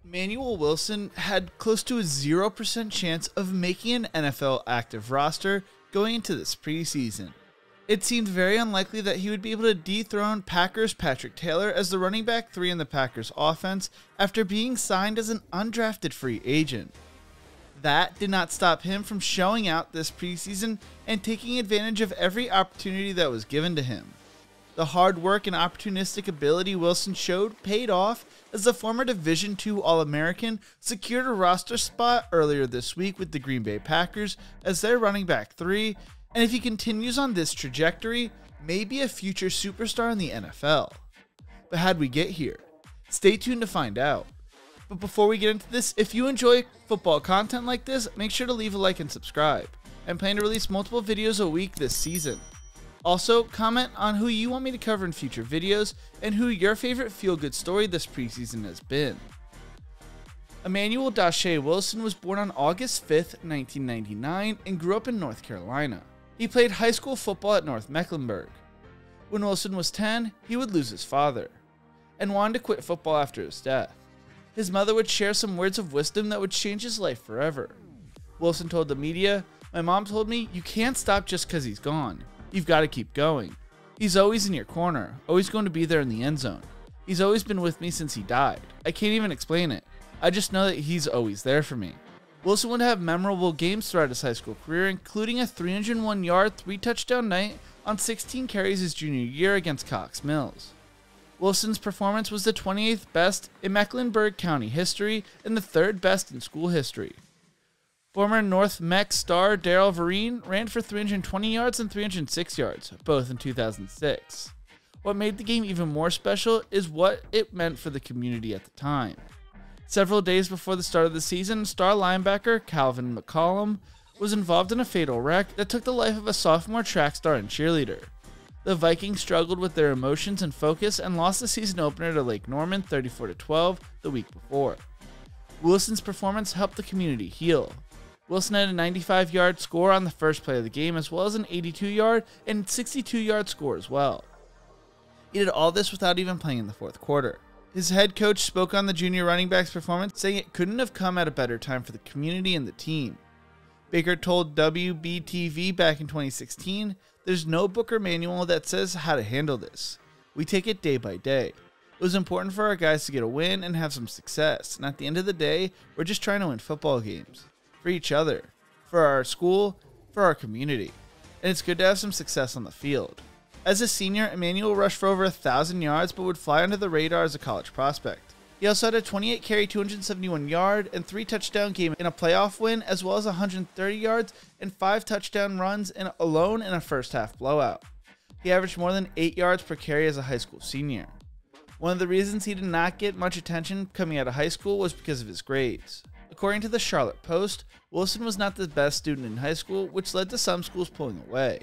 Emanuel Wilson had close to a 0% chance of making an NFL active roster going into this preseason. It seemed very unlikely that he would be able to dethrone Packers' Patrick Taylor as the running back 3 in the Packers offense after being signed as an undrafted free agent. That did not stop him from showing out this preseason and taking advantage of every opportunity that was given to him. The hard work and opportunistic ability Wilson showed paid off as the former Division II All-American secured a roster spot earlier this week with the Green Bay Packers as their running back 3, and if he continues on this trajectory, may be a future superstar in the NFL. But how'd we get here? Stay tuned to find out. But before we get into this, if you enjoy football content like this, make sure to leave a like and subscribe. I'm planning to release multiple videos a week this season. Also, comment on who you want me to cover in future videos and who your favorite feel-good story this preseason has been. Emanuel Wilson was born on August 5th, 1999 and grew up in North Carolina. He played high school football at North Mecklenburg. When Wilson was 10, he would lose his father and wanted to quit football after his death. His mother would share some words of wisdom that would change his life forever. Wilson told the media, "My mom told me, you can't stop just because he's gone. You've got to keep going. He's always in your corner, always going to be there in the end zone. He's always been with me since he died. I can't even explain it. I just know that he's always there for me." Wilson would have memorable games throughout his high school career, including a 301-yard, 3-touchdown night on 16 carries his junior year against Cox Mills. Wilson's performance was the 28th best in Mecklenburg County history and the 3rd best in school history. Former North Mech star Darrell Vereen ran for 320 yards and 306 yards, both in 2006. What made the game even more special is what it meant for the community at the time. Several days before the start of the season, star linebacker Calvin McCollum was involved in a fatal wreck that took the life of a sophomore track star and cheerleader. The Vikings struggled with their emotions and focus and lost the season opener to Lake Norman 34-12 the week before. Wilson's performance helped the community heal. Wilson had a 95-yard score on the first play of the game, as well as an 82-yard and 62-yard score as well. He did all this without even playing in the fourth quarter. His head coach spoke on the junior running back's performance, saying it couldn't have come at a better time for the community and the team. Baker told WBTV back in 2016, "There's no book or manual that says how to handle this. We take it day by day. It was important for our guys to get a win and have some success, and at the end of the day, we're just trying to win football games. For each other, for our school, for our community. And it's good to have some success on the field." As a senior, Emanuel rushed for over 1,000 yards but would fly under the radar as a college prospect. He also had a 28-carry, 271-yard, and 3-touchdown game in a playoff win, as well as 130 yards and 5 touchdown runs alone in a first-half blowout. He averaged more than 8 yards per carry as a high school senior. One of the reasons he did not get much attention coming out of high school was because of his grades. According to the Charlotte Post, Wilson was not the best student in high school, which led to some schools pulling away.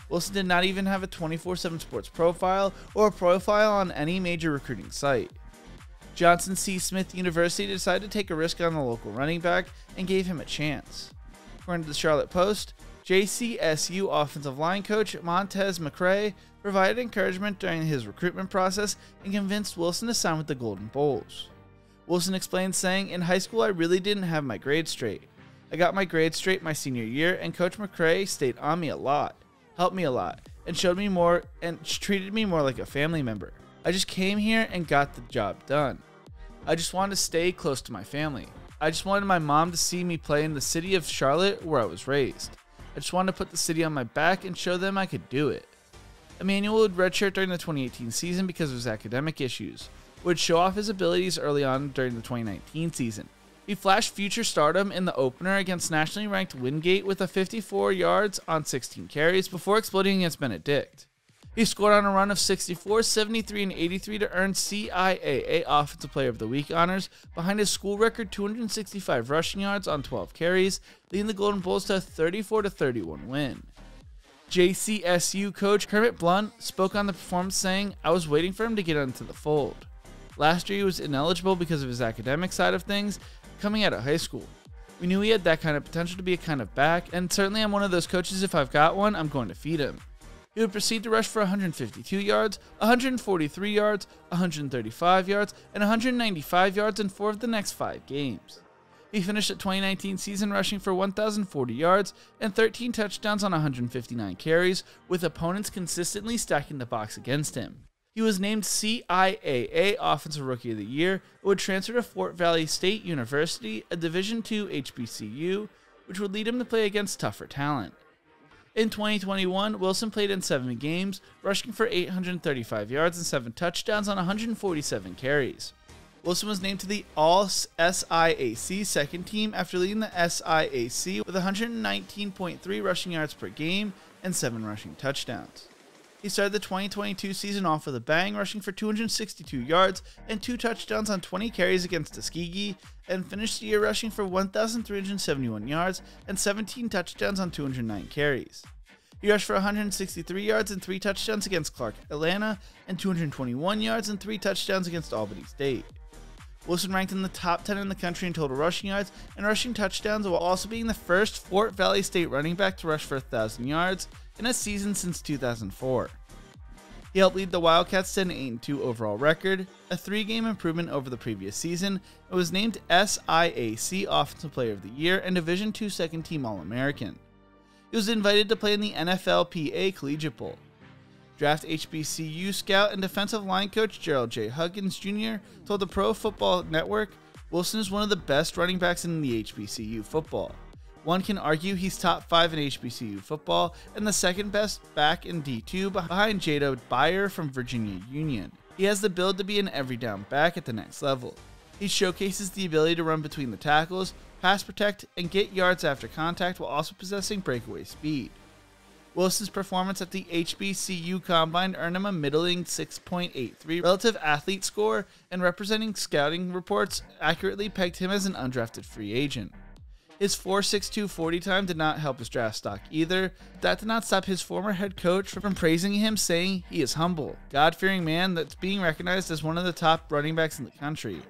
Wilson did not even have a 24/7 sports profile or a profile on any major recruiting site. Johnson C. Smith University decided to take a risk on the local running back and gave him a chance. According to the Charlotte Post, JCSU offensive line coach Montez McCray provided encouragement during his recruitment process and convinced Wilson to sign with the Golden Bulls. Wilson explained, saying, "In high school I really didn't have my grades straight. I got my grades straight my senior year, and Coach McCray stayed on me a lot, helped me a lot, and showed me more and treated me more like a family member. I just came here and got the job done. I just wanted to stay close to my family. I just wanted my mom to see me play in the city of Charlotte where I was raised. I just wanted to put the city on my back and show them I could do it." Emanuel would redshirt during the 2018 season because of his academic issues, would show off his abilities early on during the 2019 season. He flashed future stardom in the opener against nationally ranked Wingate with a 54 yards on 16 carries before exploding against Benedict. He scored on a run of 64, 73, and 83 to earn CIAA Offensive Player of the Week honors behind his school record 265 rushing yards on 12 carries, leading the Golden Bulls to a 34-31 win. JCSU coach Kermit Blunt spoke on the performance, saying, "I was waiting for him to get into the fold. Last year he was ineligible because of his academic side of things coming out of high school. We knew he had that kind of potential to be a kind of back, and certainly I'm one of those coaches, if I've got one, I'm going to feed him. He would proceed to rush for 152 yards, 143 yards, 135 yards, and 195 yards in 4 of the next 5 games. He finished the 2019 season rushing for 1,040 yards and 13 touchdowns on 159 carries, with opponents consistently stacking the box against him. He was named CIAA Offensive Rookie of the Year and would transfer to Fort Valley State University, a Division II HBCU, which would lead him to play against tougher talent. In 2021, Wilson played in 7 games, rushing for 835 yards and 7 touchdowns on 147 carries. Wilson was named to the All-SIAC second team after leading the SIAC with 119.3 rushing yards per game and 7 rushing touchdowns. He started the 2022 season off with a bang, rushing for 262 yards and 2 touchdowns on 20 carries against Tuskegee, and finished the year rushing for 1,371 yards and 17 touchdowns on 209 carries. He rushed for 163 yards and 3 touchdowns against Clark Atlanta, and 221 yards and 3 touchdowns against Albany State. Wilson ranked in the top 10 in the country in total rushing yards and rushing touchdowns, while also being the first Fort Valley State running back to rush for 1,000 yards in a season since 2004. He helped lead the Wildcats to an 8-2 overall record, a 3-game improvement over the previous season, and was named SIAC Offensive Player of the Year and Division II Second Team All-American. He was invited to play in the NFLPA Collegiate Bowl. Draft HBCU scout and defensive line coach Gerald J. Huggins Jr. told the Pro Football Network, "Wilson is one of the best running backs in the HBCU football. One can argue he's top 5 in HBCU football and the second best back in D2 behind Jada Beyer from Virginia Union. He has the build to be an every down back at the next level. He showcases the ability to run between the tackles, pass protect, and get yards after contact while also possessing breakaway speed." Wilson's performance at the HBCU Combine earned him a middling 6.83 relative athlete score, and representing scouting reports accurately pegged him as an undrafted free agent. His 4.62 40 time did not help his draft stock either. That did not stop his former head coach from praising him, saying he is humble, God-fearing man that's being recognized as one of the top running backs in the country.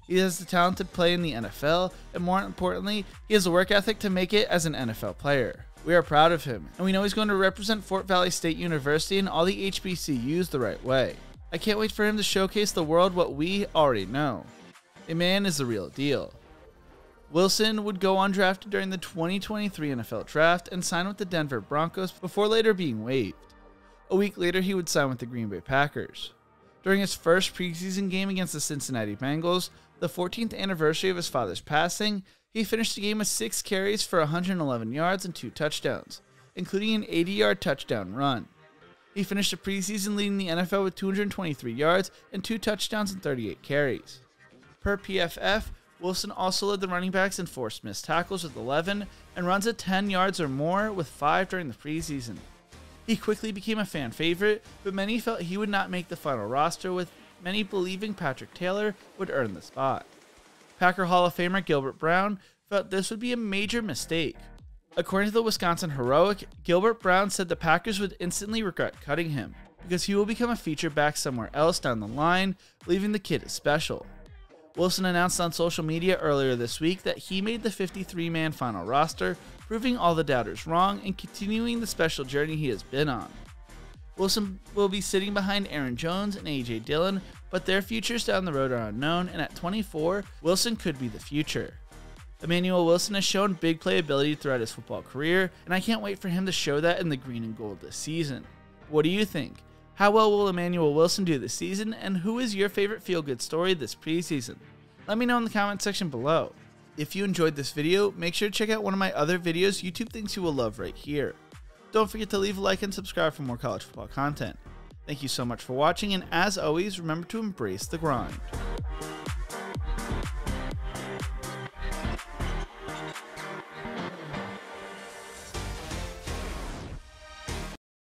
He has the talent to play in the NFL, and more importantly, he has the work ethic to make it as an NFL player. We are proud of him, and we know he's going to represent Fort Valley State University and all the HBCUs the right way. I can't wait for him to showcase the world what we already know. A man is the real deal. Wilson would go undrafted during the 2023 NFL Draft and sign with the Denver Broncos before later being waived. A week later, he would sign with the Green Bay Packers. During his first preseason game against the Cincinnati Bengals, the 14th anniversary of his father's passing, he finished the game with 6 carries for 111 yards and 2 touchdowns, including an 80-yard touchdown run. He finished the preseason leading the NFL with 223 yards and 2 touchdowns and 38 carries. Per PFF, Wilson also led the running backs in forced missed tackles with 11 and runs at 10 yards or more with 5 during the preseason. He quickly became a fan favorite, but many felt he would not make the final roster, with many believing Patrick Taylor would earn the spot. Packer Hall of Famer Gilbert Brown felt this would be a major mistake. According to the Wisconsin Heroic, Gilbert Brown said the Packers would instantly regret cutting him because he will become a feature back somewhere else down the line, leaving the kid as special. Wilson announced on social media earlier this week that he made the 53-man final roster, proving all the doubters wrong and continuing the special journey he has been on. Wilson will be sitting behind Aaron Jones and A.J. Dillon, but their futures down the road are unknown, and at 24, Wilson could be the future. Emanuel Wilson has shown big playability throughout his football career, and I can't wait for him to show that in the green and gold this season. What do you think? How well will Emanuel Wilson do this season, and who is your favorite feel-good story this preseason? Let me know in the comment section below. If you enjoyed this video, make sure to check out one of my other videos YouTube thinks you will love right here. Don't forget to leave a like and subscribe for more college football content. Thank you so much for watching, and as always, remember to embrace the grind.